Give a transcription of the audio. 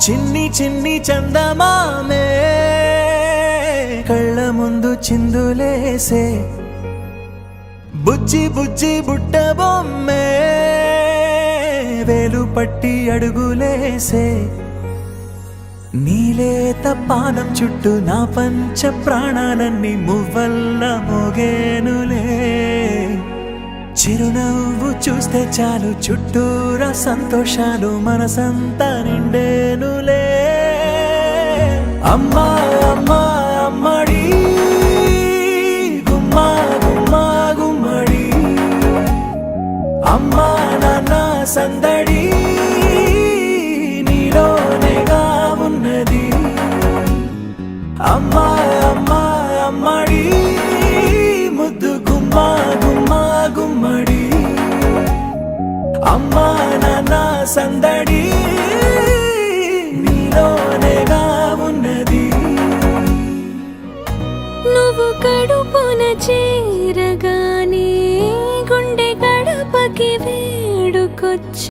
చిన్ని చిన్ని చందమామే కళ్ళ ముందు చిందులేసే బుజ్జి బుజ్జి బుట్ట బొమ్మే వేలు పట్టి అడుగులేసే నీలేత పానం చుట్టూ నా పంచ ప్రాణాలన్నీ మువ్వల్ల మోగేనులే చిరునవ్వు చూస్తే చాలు చుట్టూరా సంతోషాలు మనసంతా నిండేనులే అమ్మా అమ్మా అమ్మడి గుమ్మా గుమ్మా గుమ్మడి అమ్మా నాన్న సందడి నీలోనేగా ఉన్నది అమ్మా అమ్మా అమ్మడి ముద్దు గుమ్మా గుమ్మా గుమ్మడి అమ్మా నాన్న సందడి నీలోనేగా ఉన్నది నువ్వు కడుపున చేరగానే గుండె గడపకి వేడుకొచ్చి